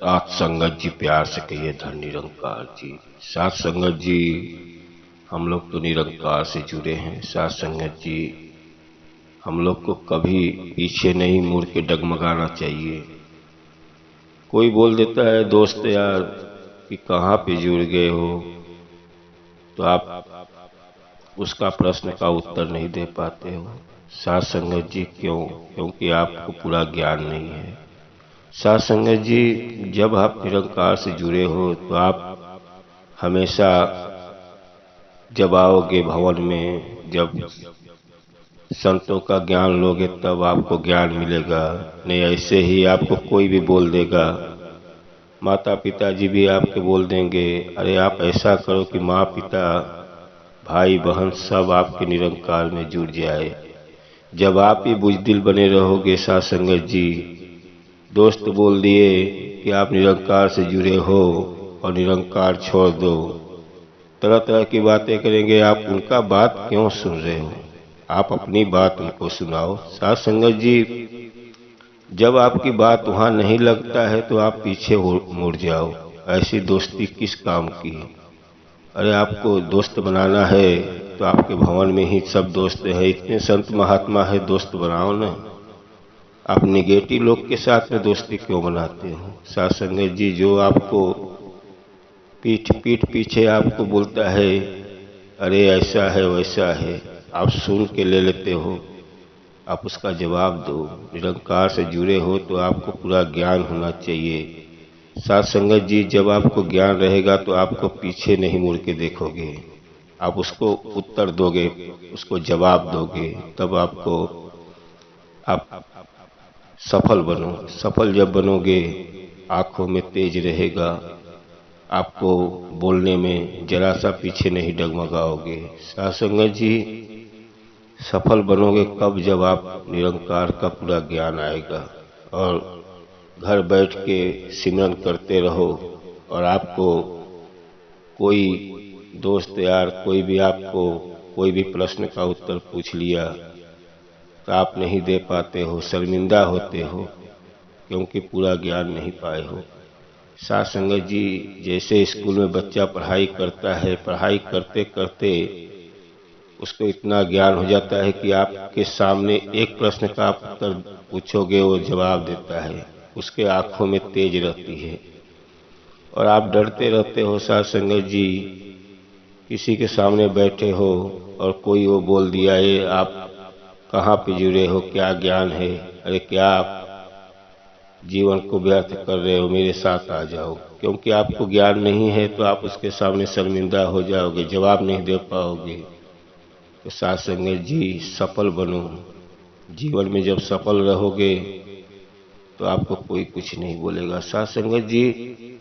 साथ संगत जी, प्यार से कहिए धन निरंकार जी। साथ संगत जी, हम लोग तो निरंकार से जुड़े हैं। साथ संगत जी, हम लोग को कभी पीछे नहीं मुड़ के डगमगाना चाहिए। कोई बोल देता है दोस्त यार कि कहाँ पे जुड़ गए हो, तो आप उसका प्रश्न का उत्तर नहीं दे पाते हो। साथ संगत जी क्यों? क्योंकि आपको पूरा ज्ञान नहीं है। साथ संगत जी, जब आप निरंकार से जुड़े हो तो आप हमेशा जब आओगे भवन में, जब संतों का ज्ञान लोगे तब आपको ज्ञान मिलेगा। नहीं ऐसे ही आपको कोई भी बोल देगा, माता पिता जी भी आपके बोल देंगे अरे आप ऐसा करो कि माँ पिता भाई बहन सब आपके निरंकार में जुड़ जाए। जब आप ही बुजदिल बने रहोगे साथ संगत जी, दोस्त बोल दिए कि आप निरंकार से जुड़े हो और निरंकार छोड़ दो, तरह तरह की बातें करेंगे। आप उनका बात क्यों सुन रहे हो? आप अपनी बात उनको सुनाओ। साथ संगत जी, जब आपकी बात वहां नहीं लगता है तो आप पीछे मुड़ जाओ। ऐसी दोस्ती किस काम की? अरे आपको दोस्त बनाना है तो आपके भवन में ही सब दोस्त है, इतने संत महात्मा है, दोस्त बनाओ ना। आप निगेटिव लोग के साथ में दोस्ती क्यों बनाते हो? साथ संगत जी, जो आपको पीठ पीछे आपको बोलता है अरे ऐसा है वैसा है, आप सुन के ले लेते हो। आप उसका जवाब दो। निरंकार से जुड़े हो तो आपको पूरा ज्ञान होना चाहिए। साथ संगत जी, जब आपको ज्ञान रहेगा तो आपको पीछे नहीं मुड़ के देखोगे, आप उसको उत्तर दोगे, उसको जवाब दोगे, तब आपको आप सफल बनो। सफल जब बनोगे, आंखों में तेज रहेगा, आपको बोलने में जरा सा पीछे नहीं डगमगाओगे। साथ संगत जी, सफल बनोगे कब? जब आप निरंकार का पूरा ज्ञान आएगा और घर बैठ के सिमरन करते रहो और आपको कोई दोस्त यार कोई भी आपको कोई भी प्रश्न का उत्तर पूछ लिया तो आप नहीं दे पाते हो, शर्मिंदा होते हो क्योंकि पूरा ज्ञान नहीं पाए हो। साथ संगत जी, जैसे स्कूल में बच्चा पढ़ाई करता है, पढ़ाई करते करते उसको इतना ज्ञान हो जाता है कि आपके सामने एक प्रश्न का आप उत्तर पूछोगे वो जवाब देता है, उसके आंखों में तेज रहती है और आप डरते रहते हो। साथ संगत जी, किसी के सामने बैठे हो और कोई वो बोल दिया ये आप कहाँ पे जुड़े हो, क्या ज्ञान है, अरे क्या आप जीवन को व्यर्थ कर रहे हो, मेरे साथ आ जाओ। क्योंकि आपको ज्ञान नहीं है तो आप उसके सामने शर्मिंदा हो जाओगे, जवाब नहीं दे पाओगे। तो साथ संगत जी, सफल बनो। जीवन में जब सफल रहोगे तो आपको कोई कुछ नहीं बोलेगा। साथ संगत जी,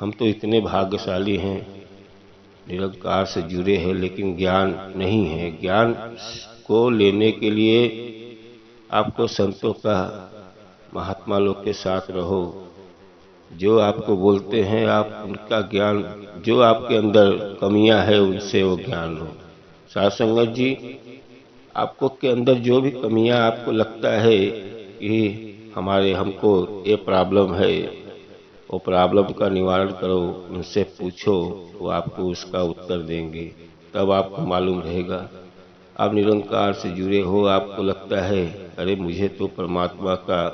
हम तो इतने भाग्यशाली हैं, निरंकार से जुड़े हैं, लेकिन ज्ञान नहीं है। ज्ञान को लेने के लिए आपको संतों का, महात्मा लोग के साथ रहो, जो आपको बोलते हैं आप उनका ज्ञान, जो आपके अंदर कमियां है उनसे वो ज्ञान लो। साथ संगत जी, आपको के अंदर जो भी कमियां आपको लगता है कि हमारे हमको ये प्रॉब्लम है, वो प्रॉब्लम का निवारण करो, उनसे पूछो, वो आपको उसका उत्तर देंगे। तब आपको मालूम रहेगा। आप निरंकार से जुड़े हो, आपको लगता है अरे मुझे तो परमात्मा का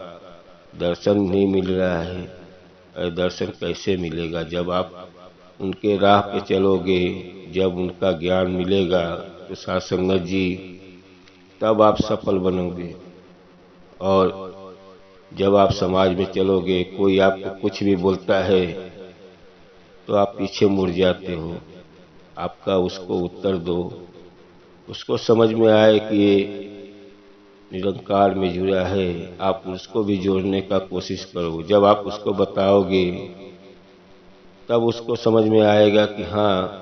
दर्शन नहीं मिल रहा है। अरे दर्शन कैसे मिलेगा? जब आप उनके राह पे चलोगे, जब उनका ज्ञान मिलेगा तो साथ संगत जी तब आप सफल बनोगे। और जब आप समाज में चलोगे, कोई आपको कुछ भी बोलता है तो आप पीछे मुड़ जाते हो। आपका उसको उत्तर दो, उसको समझ में आए कि ये निरंकार में जुड़ा है, आप उसको भी जोड़ने का कोशिश करो। जब आप उसको बताओगे तब उसको समझ में आएगा कि हाँ,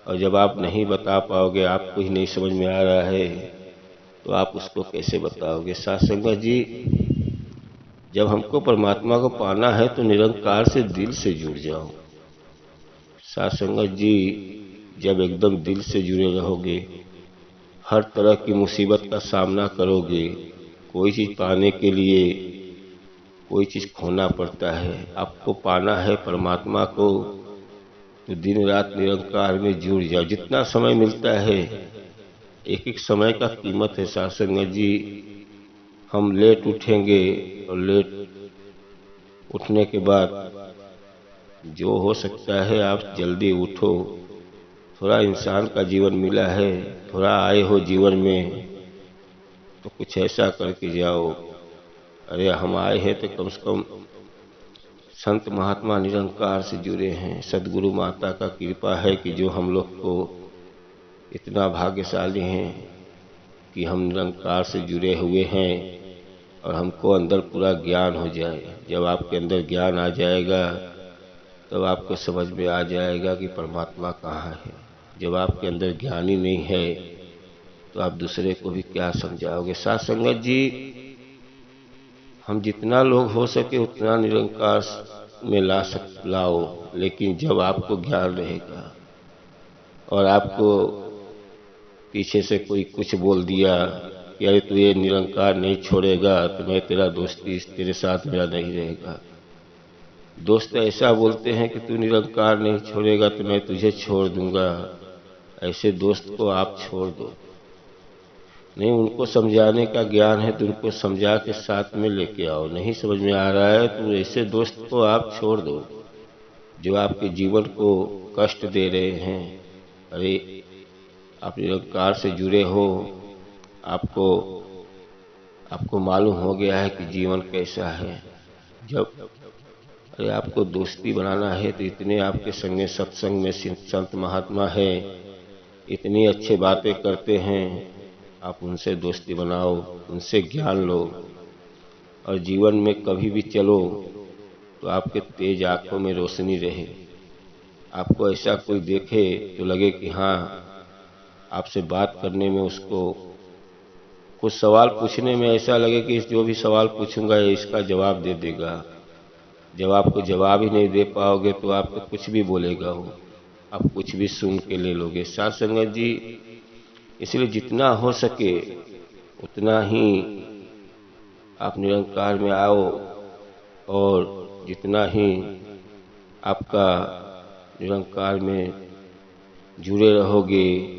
और जब आप नहीं बता पाओगे, आपको ही नहीं समझ में आ रहा है, तो आप उसको कैसे बताओगे? साथ संगत जी, जब हमको परमात्मा को पाना है तो निरंकार से दिल से जुड़ जाओ। साथ संगत जी, जब एकदम दिल से जुड़े रहोगे, हर तरह की मुसीबत का सामना करोगे। कोई चीज पाने के लिए कोई चीज़ खोना पड़ता है। आपको पाना है परमात्मा को तो दिन रात निरंकार में जुड़ जाओ। जितना समय मिलता है, एक एक समय का कीमत है। साथ संगत जी, हम लेट उठेंगे और लेट उठने के बाद जो हो सकता है आप जल्दी उठो। थोड़ा इंसान का जीवन मिला है, थोड़ा आए हो जीवन में तो कुछ ऐसा करके जाओ। अरे हम आए हैं तो कम से कम संत महात्मा निरंकार से जुड़े हैं। सदगुरु माता का कृपा है कि जो हम लोग को इतना भाग्यशाली हैं कि हम निरंकार से जुड़े हुए हैं और हमको अंदर पूरा ज्ञान हो जाए। जब आपके अंदर ज्ञान आ जाएगा तब आपको समझ में आ जाएगा कि परमात्मा कहाँ है। जब आपके अंदर ज्ञान ही नहीं है तो आप दूसरे को भी क्या समझाओगे। साथ संगत जी, हम जितना लोग हो सके उतना निरंकार में लाओ, लेकिन जब आपको ज्ञान रहेगा और आपको पीछे से कोई कुछ बोल दिया कि अरे तू ये निरंकार नहीं छोड़ेगा तो मैं तेरा दोस्ती तेरे साथ मेरा नहीं रहेगा। दोस्त ऐसा बोलते हैं कि तू निरंकार नहीं छोड़ेगा तो मैं तुझे छोड़ दूंगा। ऐसे दोस्त को आप छोड़ दो। नहीं, उनको समझाने का ज्ञान है तो उनको समझा के साथ में लेके आओ। नहीं समझ में आ रहा है तो ऐसे दोस्त को आप छोड़ दो जो आपके जीवन को कष्ट दे रहे हैं। अरे आप निरंकार से जुड़े हो, आपको मालूम हो गया है कि जीवन कैसा है। जब अरे आपको दोस्ती बनाना है तो इतने आपके संग सत्संग में संत महात्मा है, इतनी अच्छी बातें करते हैं, आप उनसे दोस्ती बनाओ, उनसे ज्ञान लो। और जीवन में कभी भी चलो तो आपके तेज आंखों में रोशनी रहे। आपको ऐसा कोई देखे तो लगे कि हाँ, आपसे बात करने में उसको कुछ सवाल पूछने में ऐसा लगे कि जो भी सवाल पूछूंगा इसका जवाब दे देगा। जब आपको जवाब ही नहीं दे पाओगे तो आपको कुछ भी बोलेगा वो, आप कुछ भी सुन के ले लोगे। साथ संगत जी, इसलिए जितना हो सके उतना ही आप निरंकार में आओ और जितना ही आपका निरंकार में जुड़े रहोगे,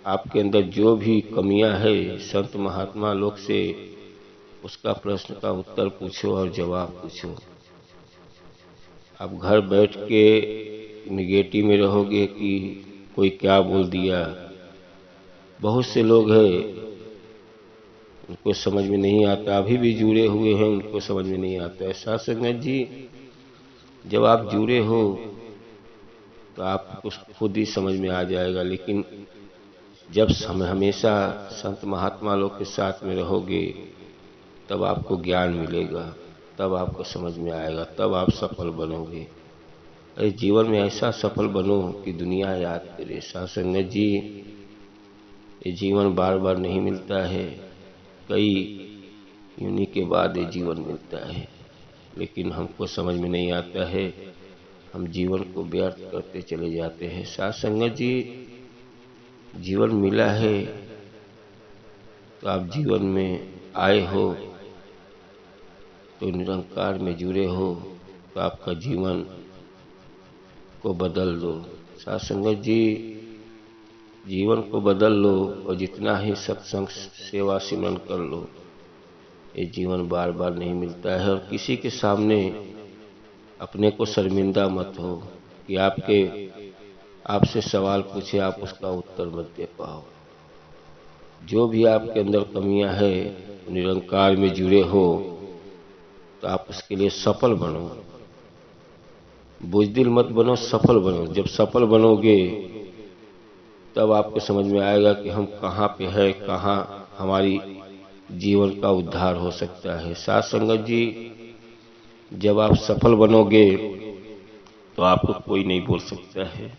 आपके अंदर जो भी कमियां है संत महात्मा लोग से उसका प्रश्न का उत्तर पूछो और जवाब पूछो। आप घर बैठ के निगेटिव में रहोगे कि कोई क्या बोल दिया। बहुत से लोग हैं उनको समझ में नहीं आता, अभी भी जुड़े हुए हैं उनको समझ में नहीं आता है। साथ संगत जी, जब आप जुड़े हो तो आपको खुद ही समझ में आ जाएगा। लेकिन जब हमेशा संत महात्मा लोग के साथ में रहोगे तब आपको ज्ञान मिलेगा, तब आपको समझ में आएगा, तब आप सफल बनोगे। अरे जीवन में ऐसा सफल बनो कि दुनिया याद करे। साथ संगत जी, ये जीवन बार बार नहीं मिलता है, कई यूनि के बाद ये जीवन मिलता है, लेकिन हमको समझ में नहीं आता है, हम जीवन को व्यर्थ करते चले जाते हैं। साथ संगत जी, जीवन मिला है तो आप जीवन में आए हो तो निरंकार में जुड़े हो तो आपका जीवन को बदल दो। साथ संगत जी, जीवन को बदल लो और जितना ही सत्संग सेवा सिमरन कर लो। ये जीवन बार बार नहीं मिलता है। और किसी के सामने अपने को शर्मिंदा मत हो कि आपसे सवाल पूछे आप उसका उत्तर मत दे पाओ। जो भी आपके अंदर कमियां है, निरंकार में जुड़े हो तो आप उसके लिए सफल बनो, बुजदिल मत बनो, सफल बनो। जब सफल बनोगे तब आपको समझ में आएगा कि हम कहाँ पे है, कहाँ हमारी जीवन का उद्धार हो सकता है। साथ संगत जी, जब आप सफल बनोगे तो आपको कोई नहीं बोल सकता है।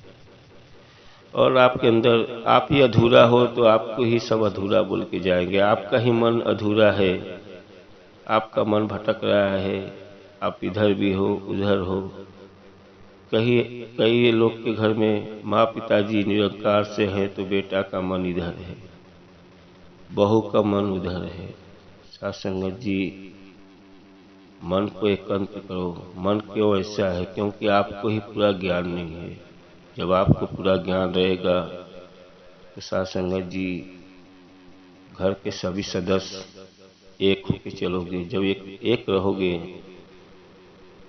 और आपके अंदर आप ही अधूरा हो तो आपको ही सब अधूरा बोल के जाएंगे। आपका ही मन अधूरा है, आपका मन भटक रहा है, आप इधर भी हो उधर हो। कई लोग के घर में माँ पिताजी निरंकार से है तो बेटा का मन इधर है, बहू का मन उधर है। साथ संगत जी, मन को एकांत करो। मन क्यों ऐसा है? क्योंकि आपको ही पूरा ज्ञान नहीं है। जब आपको पूरा ज्ञान रहेगा तो साथ संगत जी घर के सभी सदस्य एक होके चलोगे। जब एक रहोगे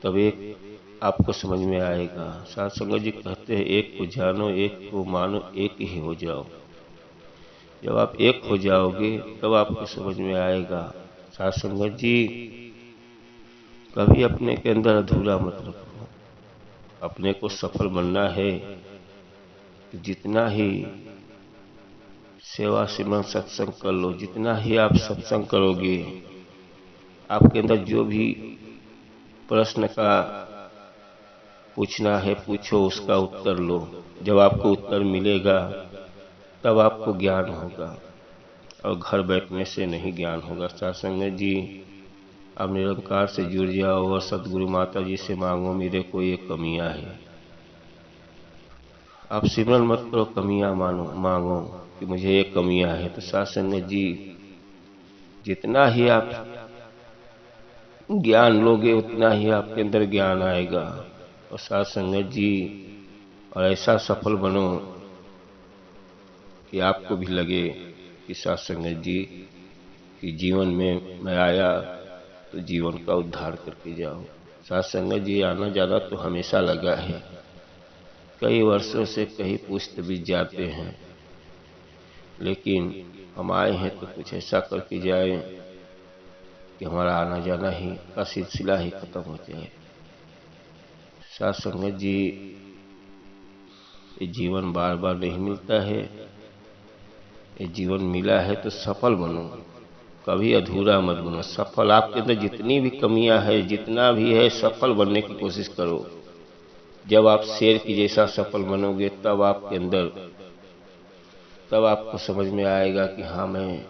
तब एक आपको समझ में आएगा। साथ संगत जी कहते हैं एक को जानो, एक को मानो, एक ही हो जाओ। जब आप एक हो जाओगे तब आपको समझ में आएगा। साथ संगत जी कभी अपने के अंदर अधूरा मत रखो। अपने को सफल बनना है तो जितना ही सेवा सिमरन सत्संग कर लो, जितना ही आप सत्संग करोगे, आपके अंदर जो भी प्रश्न का पूछना है पूछो, उसका उत्तर लो। जब आपको उत्तर मिलेगा तब आपको ज्ञान होगा, और घर बैठने से नहीं ज्ञान होगा। सत्संग जी आप निरंकार से जुड़ जाओ और सतगुरु माता जी से मांगो मेरे को ये कमियां है। आप सिमरन मत करो, कमियां मांगो कि मुझे ये कमियां है। तो सत्संग जी जितना ही आप ज्ञान लोगे उतना ही आपके अंदर ज्ञान आएगा। और साथ संगत जी और ऐसा सफल बनो कि आपको भी लगे कि साथ संगत जी कि जीवन में मैं आया तो जीवन का उद्धार करके जाओ। साथ संगत जी आना जाना तो हमेशा लगा है, कई वर्षों से कई पुष्ट बीत जाते हैं, लेकिन हम आए हैं तो कुछ ऐसा करके जाए कि हमारा आना जाना ही का सिलसिला ही खत्म हो जाए। साथ संगत जी ये जीवन बार बार नहीं मिलता है, ये जीवन मिला है तो सफल बनो, कभी अधूरा मत बनो। सफल आपके अंदर जितनी भी कमियां है, जितना भी है, सफल बनने की कोशिश करो। जब आप शेर की जैसा सफल बनोगे तब आपके अंदर, तब आपको समझ में आएगा कि हाँ मैं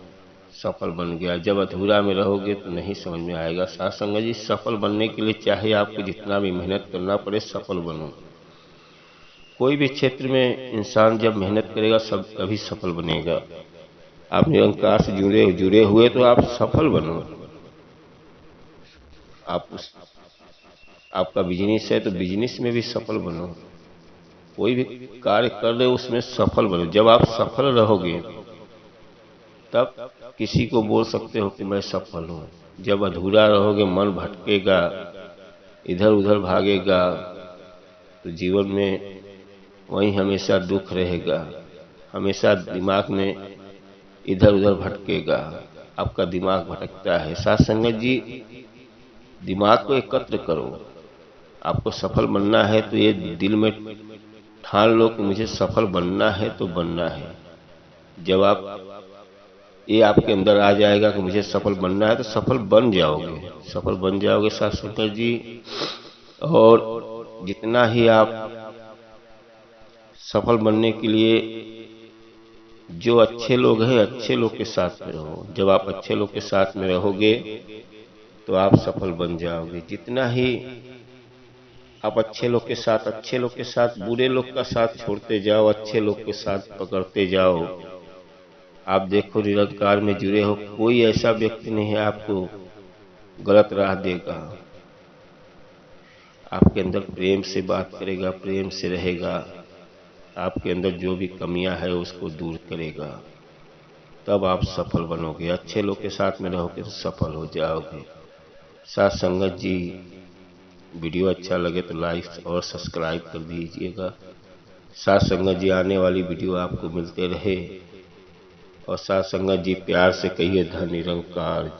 सफल बन गया। जब अधूरा में रहोगे तो नहीं समझ में आएगा। साथ संगत जी सफल बनने के लिए चाहे आपको जितना भी मेहनत करना पड़े, सफल बनो। कोई भी क्षेत्र में इंसान जब मेहनत करेगा सब तभी सफल बनेगा। आप निरंकार से जुड़े हुए तो आप सफल बनो। आपका बिजनेस है तो बिजनेस में भी सफल बनो। कोई भी कार्य कर रहे हो उसमें सफल बनो। जब आप सफल रहोगे तब किसी को बोल सकते हो कि मैं सफल हूँ। जब अधूरा रहोगे, मन भटकेगा, इधर उधर भागेगा, तो जीवन में वही हमेशा दुख रहेगा, हमेशा दिमाग में इधर उधर भटकेगा। आपका दिमाग भटकता है। साथ संगत जी दिमाग को एकत्र करो। आपको सफल बनना है तो ये दिल में ठान लो कि मुझे सफल बनना है तो बनना है। जब आप ये आपके अंदर आ जाएगा कि मुझे सफल बनना है तो सफल बन जाओगे, सफल बन जाओगे साथ संगत जी। और जितना ही आप सफल बनने के लिए जो अच्छे लोग हैं, अच्छे लोग के साथ में रहो। जब आप अच्छे लोग के साथ में रहोगे तो आप सफल बन जाओगे। जितना ही आप अच्छे लोग के साथ बुरे लोग का साथ छोड़ते जाओ, अच्छे लोग के साथ पकड़ते जाओ, आप देखो निरंकार में जुड़े हो, कोई ऐसा व्यक्ति नहीं है आपको गलत राह देगा। आपके अंदर प्रेम से बात करेगा, प्रेम से रहेगा, आपके अंदर जो भी कमियां है उसको दूर करेगा। तब आप सफल बनोगे। अच्छे लोग के साथ में रहोगे तो सफल हो जाओगे। साथ संगत जी वीडियो अच्छा लगे तो लाइक और सब्सक्राइब कर दीजिएगा। साथ संगत जी आने वाली वीडियो आपको मिलते रहे। और साथ संगत जी प्यार से कहिए धन निरंकार जी।